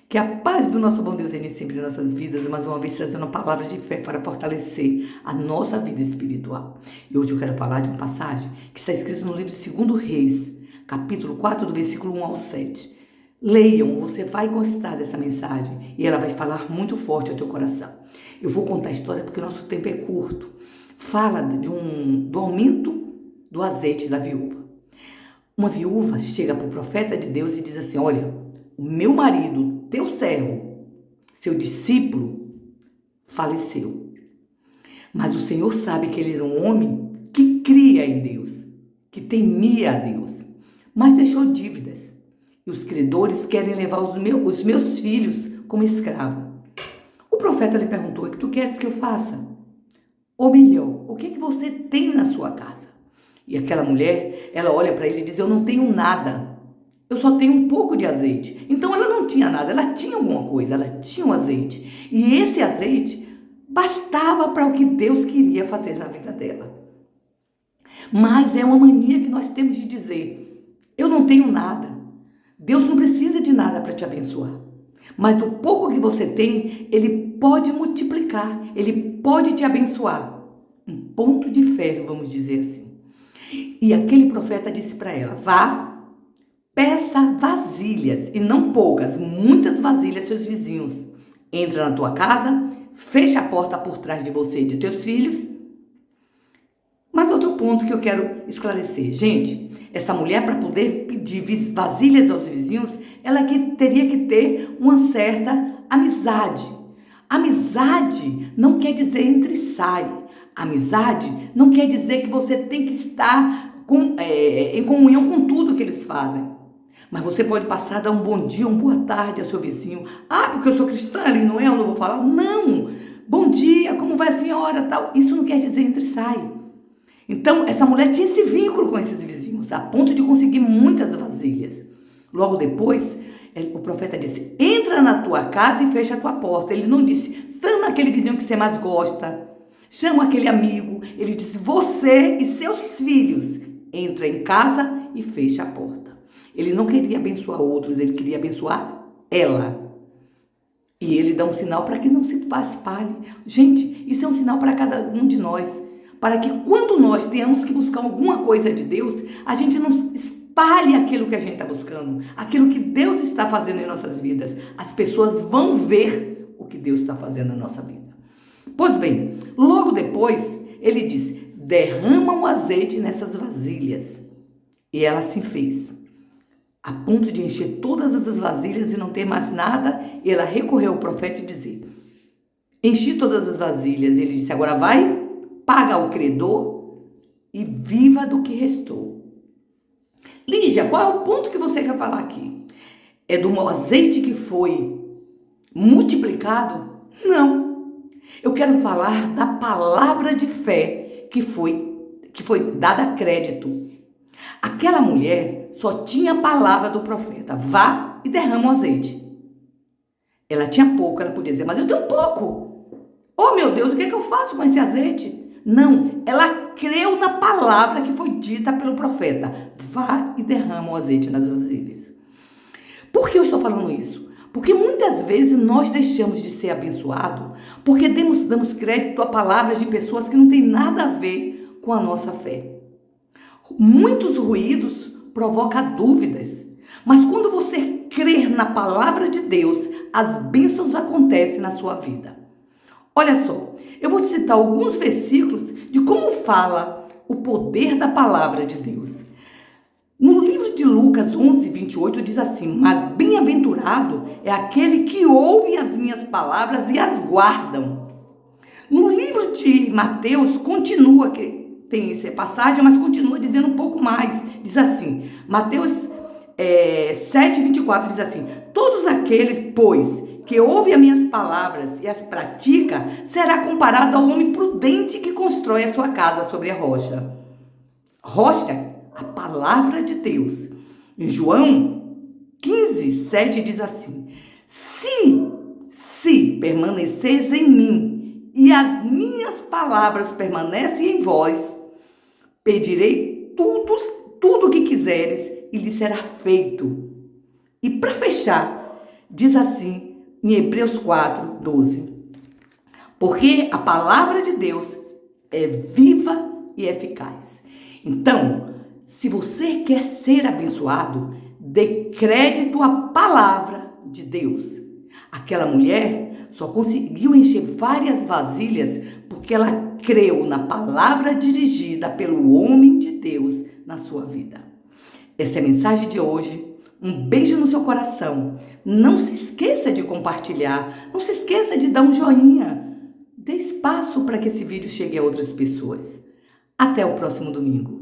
Que a paz do nosso bom Deus reine sempre em nossas vidas, mais uma vez trazendo uma palavra de fé para fortalecer a nossa vida espiritual. E hoje eu quero falar de uma passagem que está escrita no livro de 2 Reis, capítulo 4, do versículo 1 ao 7. Leiam, você vai gostar dessa mensagem e ela vai falar muito forte ao teu coração. Eu vou contar a história porque o nosso tempo é curto. Fala do aumento do azeite da viúva. Uma viúva chega para o profeta de Deus e diz assim: olha, o meu marido, teu servo, seu discípulo, faleceu. Mas o Senhor sabe que ele era um homem que cria em Deus, que temia a Deus, mas deixou dívidas. E os credores querem levar os meus filhos como escravo. O profeta lhe perguntou: o que tu queres que eu faça? Ou melhor, o que você tem na sua casa? E aquela mulher, ela olha para ele e diz: eu não tenho nada. Eu só tenho um pouco de azeite. Então ela não tinha nada, ela tinha alguma coisa, ela tinha um azeite. E esse azeite bastava para o que Deus queria fazer na vida dela. Mas é uma mania que nós temos de dizer: eu não tenho nada. Deus não precisa de nada para te abençoar. Mas do pouco que você tem, Ele pode multiplicar, Ele pode te abençoar. Um ponto de ferro, vamos dizer assim. E aquele profeta disse para ela: vá, peça vasilhas, e não poucas, muitas vasilhas seus vizinhos. Entra na tua casa, fecha a porta por trás de você e de teus filhos. Mas outro ponto que eu quero esclarecer. Gente, essa mulher, para poder pedir vasilhas aos vizinhos, ela teria que ter uma certa amizade. Amizade não quer dizer entre e sai. Amizade não quer dizer que você tem que estar em comunhão com tudo que eles fazem. Mas você pode passar, dar um bom dia, uma boa tarde ao seu vizinho. Ah, porque eu sou cristã, ele não é, eu não vou falar. Não! Bom dia, como vai a senhora? Tal. Isso não quer dizer entre e sai. Então, essa mulher tinha esse vínculo com esses vizinhos, a ponto de conseguir muitas vasilhas. Logo depois, o profeta disse: entra na tua casa e fecha a tua porta. Ele não disse: chama aquele vizinho que você mais gosta, chama aquele amigo. Ele disse: você e seus filhos, entra em casa e fecha a porta. Ele não queria abençoar outros, ele queria abençoar ela. E ele dá um sinal para que não se espalhe. Gente, isso é um sinal para cada um de nós. Para que quando nós tenhamos que buscar alguma coisa de Deus, a gente não espalhe aquilo que a gente está buscando, aquilo que Deus está fazendo em nossas vidas. As pessoas vão ver o que Deus está fazendo na nossa vida. Pois bem, logo depois, ele diz: derrama um azeite nessas vasilhas. E ela assim fez. A ponto de encher todas essas vasilhas e não ter mais nada, ela recorreu ao profeta e disse: enchi todas as vasilhas. Ele disse: agora vai, paga ao credor e viva do que restou. Lígia, qual é o ponto que você quer falar aqui? É do azeite que foi multiplicado? Não. Eu quero falar da palavra de fé que foi dada a crédito. Aquela mulher só tinha a palavra do profeta: vá e derrama o azeite. Ela tinha pouco, ela podia dizer: mas eu tenho pouco. Oh meu Deus, o que é que eu faço com esse azeite? Não, ela creu na palavra que foi dita pelo profeta: vá e derrama o azeite nas vasilhas. Por que eu estou falando isso? Porque muitas vezes nós deixamos de ser abençoados porque damos crédito a palavras de pessoas que não têm nada a ver com a nossa fé. Muitos ruídos provocam dúvidas, mas quando você crer na palavra de Deus, as bênçãos acontecem na sua vida. Olha só, eu vou te citar alguns versículos de como fala o poder da palavra de Deus. No livro de Lucas 11, 28 diz assim: mas bem-aventurado é aquele que ouve as minhas palavras e as guardam. No livro de Mateus continua, que tem essa passagem, mas continua dizendo um pouco mais. Diz assim, Mateus 7, 24 diz assim: todos aqueles, pois, que ouve as minhas palavras e as pratica, será comparado ao homem prudente que constrói a sua casa sobre a rocha. Rocha, a palavra de Deus. Em João 15, 7 diz assim: se permaneceis em mim e as minhas palavras permanecem em vós, pedirei tudo o que quiseres e lhe será feito. E para fechar, Diz assim em Hebreus 4, 12. Porque a palavra de Deus é viva e eficaz. Então, se você quer ser abençoado, dê crédito à palavra de Deus. Aquela mulher só conseguiu encher várias vasilhas porque ela creu na palavra dirigida pelo homem de Deus na sua vida. Essa é a mensagem de hoje. Um beijo no seu coração. Não se esqueça de compartilhar. Não se esqueça de dar um joinha. Dê espaço para que esse vídeo chegue a outras pessoas. Até o próximo domingo.